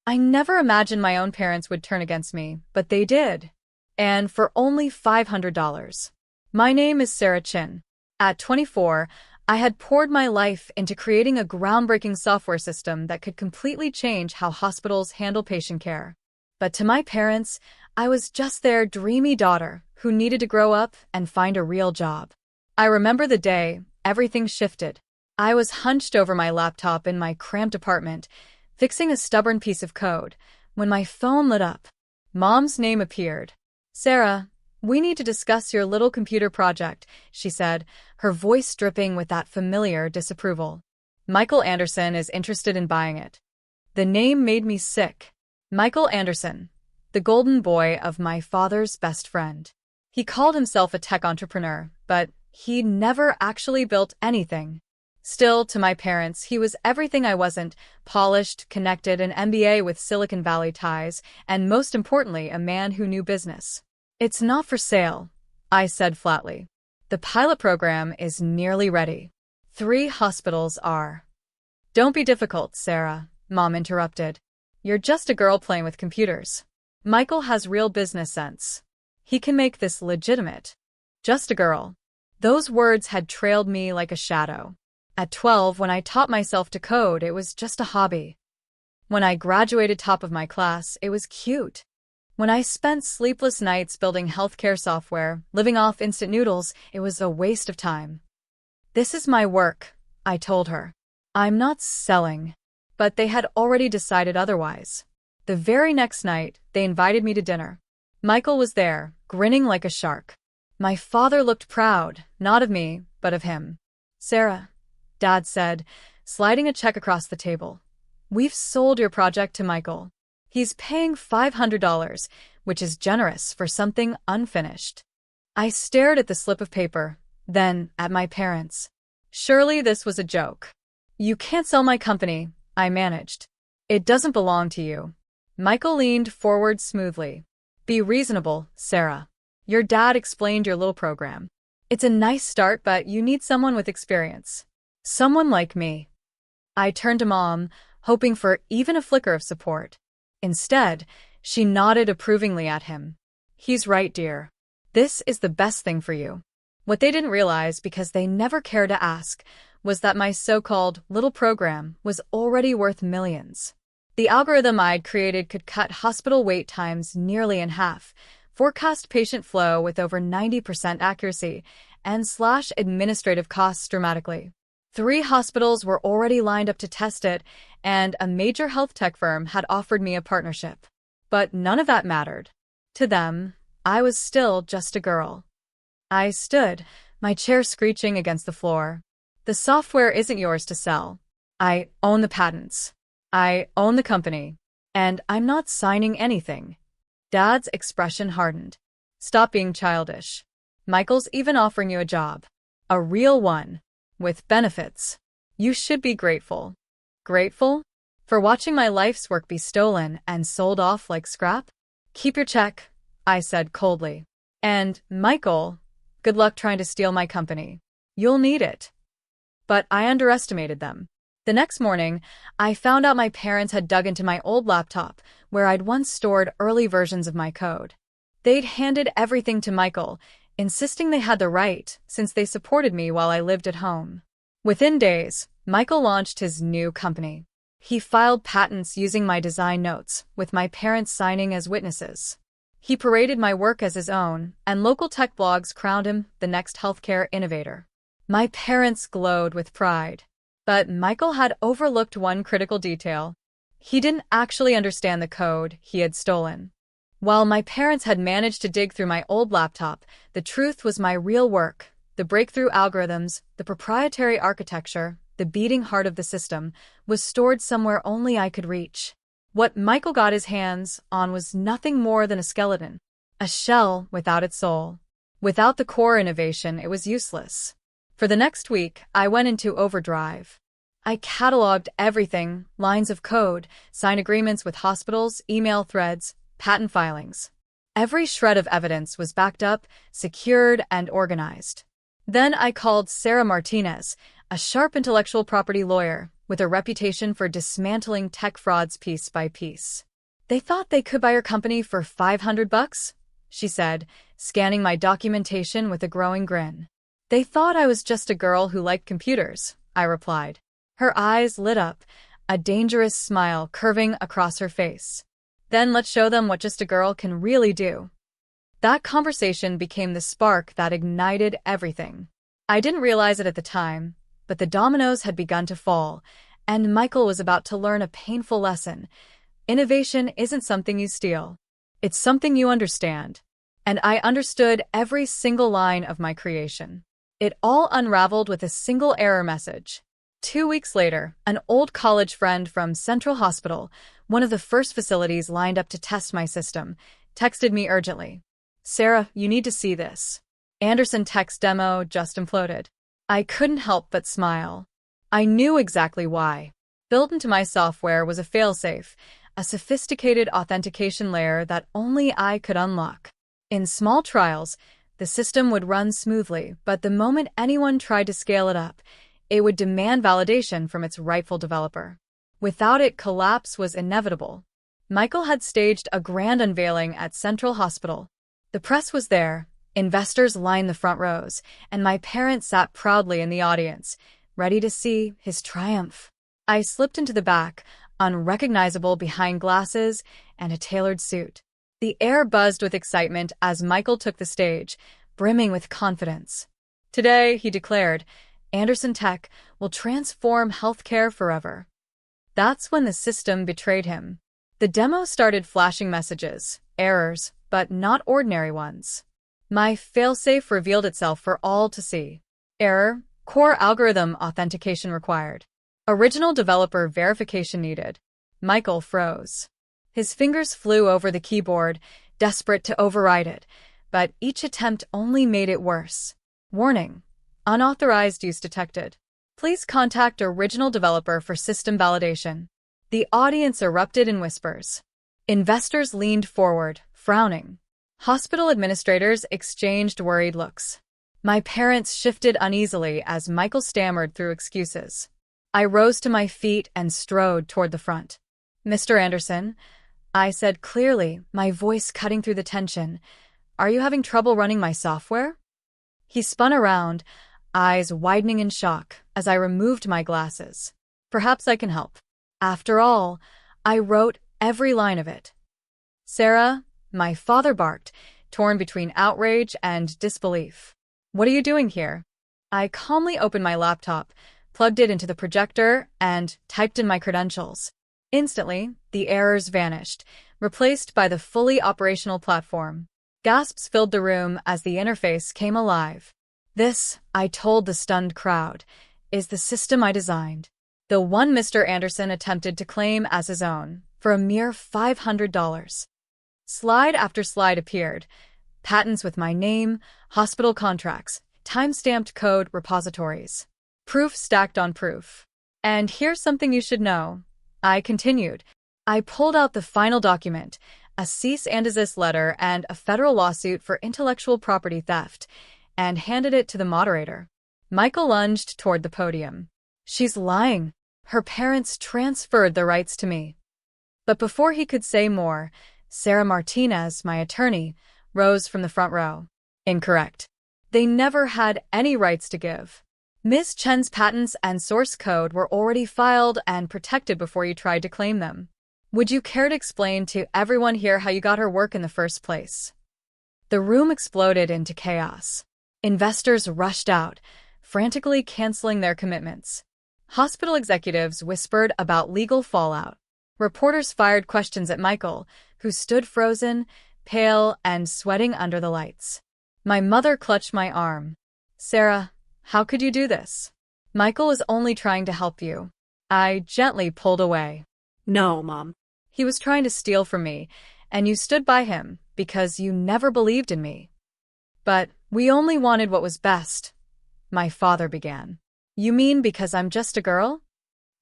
I never imagined my own parents would turn against me, but they did. And for only $500. My name is Sarah Chin. At 24, I had poured my life into creating a groundbreaking software system that could completely change how hospitals handle patient care. But to my parents, I was just their dreamy daughter who needed to grow up and find a real job. I remember the day everything shifted. I was hunched over my laptop in my cramped apartment, fixing a stubborn piece of code, when my phone lit up. Mom's name appeared. "Sarah, we need to discuss your little computer project," she said, her voice dripping with that familiar disapproval. "Michael Anderson is interested in buying it." The name made me sick. Michael Anderson, the golden boy of my father's best friend. He called himself a tech entrepreneur, but he never actually built anything. Still, to my parents, he was everything I wasn't: polished, connected, an MBA with Silicon Valley ties, and most importantly, a man who knew business. "It's not for sale," I said flatly. "The pilot program is nearly ready. 3 hospitals are." "Don't be difficult, Sarah," Mom interrupted. "You're just a girl playing with computers. Michael has real business sense. He can make this legitimate." Just a girl. Those words had trailed me like a shadow. At 12, when I taught myself to code, it was just a hobby. When I graduated top of my class, it was cute. When I spent sleepless nights building healthcare software, living off instant noodles, it was a waste of time. "This is my work," I told her. "I'm not selling." But they had already decided otherwise. The very next night, they invited me to dinner. Michael was there, grinning like a shark. My father looked proud, not of me, but of him. "Sarah," Dad said, sliding a check across the table, "we've sold your project to Michael. He's paying $500, which is generous for something unfinished." I stared at the slip of paper, then at my parents. Surely this was a joke. "You can't sell my company," I managed. "It doesn't belong to you." Michael leaned forward smoothly. "Be reasonable, Sarah. Your dad explained your little program. It's a nice start, but you need someone with experience. Someone like me." I turned to Mom, hoping for even a flicker of support. Instead, she nodded approvingly at him. "He's right, dear. This is the best thing for you." What they didn't realize, because they never cared to ask, was that my so-called little program was already worth millions. The algorithm I'd created could cut hospital wait times nearly in half, forecast patient flow with over 90% accuracy, and slash administrative costs dramatically. 3 hospitals were already lined up to test it, and a major health tech firm had offered me a partnership. But none of that mattered. To them, I was still just a girl. I stood, my chair screeching against the floor. "The software isn't yours to sell. I own the patents. I own the company. And I'm not signing anything." Dad's expression hardened. "Stop being childish. Michael's even offering you a job. A real one. With benefits. You should be grateful." "Grateful? For watching my life's work be stolen and sold off like scrap?" "Keep your check," I said coldly. "And, Michael, good luck trying to steal my company. You'll need it." But I underestimated them. The next morning, I found out my parents had dug into my old laptop, where I'd once stored early versions of my code. They'd handed everything to Michael, insisting they had the right, since they supported me while I lived at home. Within days, Michael launched his new company. He filed patents using my design notes, with my parents signing as witnesses. He paraded my work as his own, and local tech blogs crowned him the next healthcare innovator. My parents glowed with pride. But Michael had overlooked one critical detail. He didn't actually understand the code he had stolen. While my parents had managed to dig through my old laptop, the truth was my real work, the breakthrough algorithms, the proprietary architecture, the beating heart of the system, was stored somewhere only I could reach. What Michael got his hands on was nothing more than a skeleton, a shell without its soul. Without the core innovation, it was useless. For the next week, I went into overdrive. I cataloged everything: lines of code, signed agreements with hospitals, email threads, patent filings. Every shred of evidence was backed up, secured, and organized. Then I called Sarah Martinez, a sharp intellectual property lawyer, with a reputation for dismantling tech frauds piece by piece. They thought they could buy your company for $500, she said, scanning my documentation with a growing grin. They thought I was just a girl who liked computers, I replied. Her eyes lit up, a dangerous smile curving across her face. Then let's show them what just a girl can really do. That conversation became the spark that ignited everything. I didn't realize it at the time, but the dominoes had begun to fall, and Michael was about to learn a painful lesson. Innovation isn't something you steal. It's something you understand. And I understood every single line of my creation. It all unraveled with a single error message. 2 weeks later, an old college friend from Central Hospital, one of the first facilities lined up to test my system, texted me urgently. Sarah, you need to see this. Anderson Tech's demo just imploded. I couldn't help but smile. I knew exactly why. Built into my software was a failsafe, a sophisticated authentication layer that only I could unlock. In small trials, the system would run smoothly, but the moment anyone tried to scale it up, it would demand validation from its rightful developer. Without it, collapse was inevitable. Michael had staged a grand unveiling at Central Hospital. The press was there, investors lined the front rows, and my parents sat proudly in the audience, ready to see his triumph. I slipped into the back, unrecognizable behind glasses and a tailored suit. The air buzzed with excitement as Michael took the stage, brimming with confidence. Today, he declared, Anderson Tech will transform healthcare forever. That's when the system betrayed him. The demo started flashing messages, errors, but not ordinary ones. My failsafe revealed itself for all to see. Error, core algorithm authentication required. Original developer verification needed. Michael froze. His fingers flew over the keyboard, desperate to override it, but each attempt only made it worse. Warning: unauthorized use detected. Please contact original developer for system validation. The audience erupted in whispers. Investors leaned forward, frowning. Hospital administrators exchanged worried looks. My parents shifted uneasily as Michael stammered through excuses. I rose to my feet and strode toward the front. Mr. Anderson, I said clearly, my voice cutting through the tension, are you having trouble running my software? He spun around, eyes widening in shock as I removed my glasses. Perhaps I can help. After all, I wrote every line of it. Sarah, my father barked, torn between outrage and disbelief. What are you doing here? I calmly opened my laptop, plugged it into the projector, and typed in my credentials. Instantly, the errors vanished, replaced by the fully operational platform. Gasps filled the room as the interface came alive. This, I told the stunned crowd, is the system I designed. The one Mr. Anderson attempted to claim as his own, for a mere $500. Slide after slide appeared. Patents with my name, hospital contracts, time-stamped code repositories. Proof stacked on proof. And here's something you should know. I continued. I pulled out the final document, a cease and desist letter and a federal lawsuit for intellectual property theft, and handed it to the moderator. Michael lunged toward the podium. She's lying. Her parents transferred the rights to me. But before he could say more, Sarah Martinez, my attorney, rose from the front row. Incorrect. They never had any rights to give. Ms. Chen's patents and source code were already filed and protected before you tried to claim them. Would you care to explain to everyone here how you got her work in the first place? The room exploded into chaos. Investors rushed out, frantically canceling their commitments. Hospital executives whispered about legal fallout. Reporters fired questions at Michael, who stood frozen, pale, and sweating under the lights. My mother clutched my arm. Sarah, how could you do this? Michael was only trying to help you. I gently pulled away. No, Mom. He was trying to steal from me, and you stood by him because you never believed in me. But we only wanted what was best, my father began. You mean because I'm just a girl?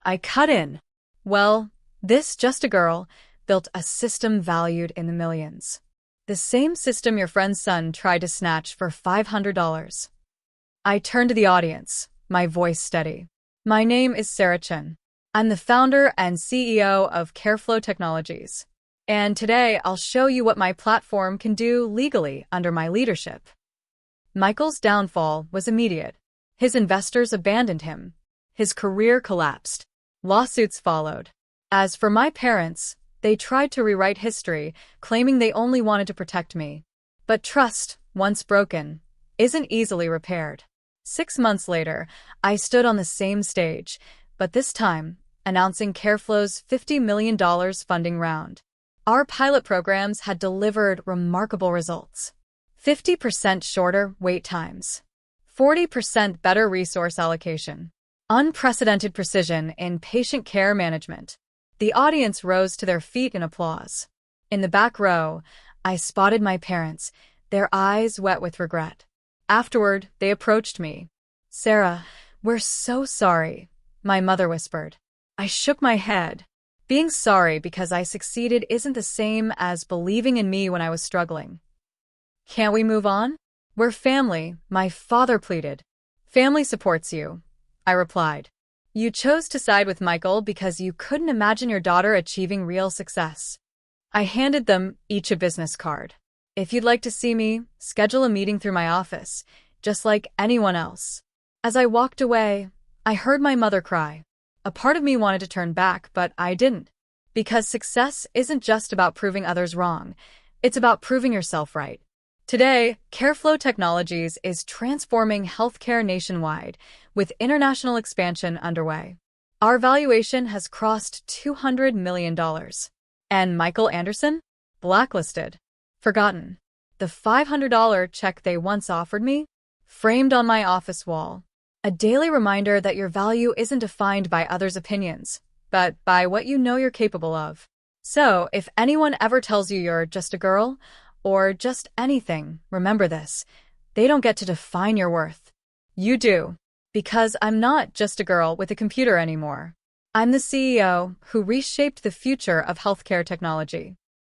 I cut in. Well, this just a girl built a system valued in the millions. The same system your friend's son tried to snatch for $500. I turned to the audience, my voice steady. My name is Sarah Chen. I'm the founder and CEO of Careflow Technologies. And today I'll show you what my platform can do legally under my leadership. Michael's downfall was immediate. His investors abandoned him. His career collapsed. Lawsuits followed. As for my parents, they tried to rewrite history, claiming they only wanted to protect me. But trust, once broken, isn't easily repaired. 6 months later, I stood on the same stage, but this time, announcing Careflow's $50 million funding round. Our pilot programs had delivered remarkable results. 50% shorter wait times. 40% better resource allocation. Unprecedented precision in patient care management. The audience rose to their feet in applause. In the back row, I spotted my parents, their eyes wet with regret. Afterward, they approached me. "Sarah, we're so sorry," my mother whispered. I shook my head. Being sorry because I succeeded isn't the same as believing in me when I was struggling. "Can't we move on? We're family," my father pleaded. "Family supports you," I replied. "You chose to side with Michael because you couldn't imagine your daughter achieving real success." I handed them each a business card. "If you'd like to see me, schedule a meeting through my office, just like anyone else." As I walked away, I heard my mother cry. A part of me wanted to turn back, but I didn't. Because success isn't just about proving others wrong. It's about proving yourself right. Today, Careflow Technologies is transforming healthcare nationwide, with international expansion underway. Our valuation has crossed $200 million. And Michael Anderson? Blacklisted. Forgotten. The $500 check they once offered me? Framed on my office wall. A daily reminder that your value isn't defined by others' opinions, but by what you know you're capable of. So, if anyone ever tells you you're just a girl, or just anything, remember this. They don't get to define your worth. You do. Because I'm not just a girl with a computer anymore. I'm the CEO who reshaped the future of healthcare technology.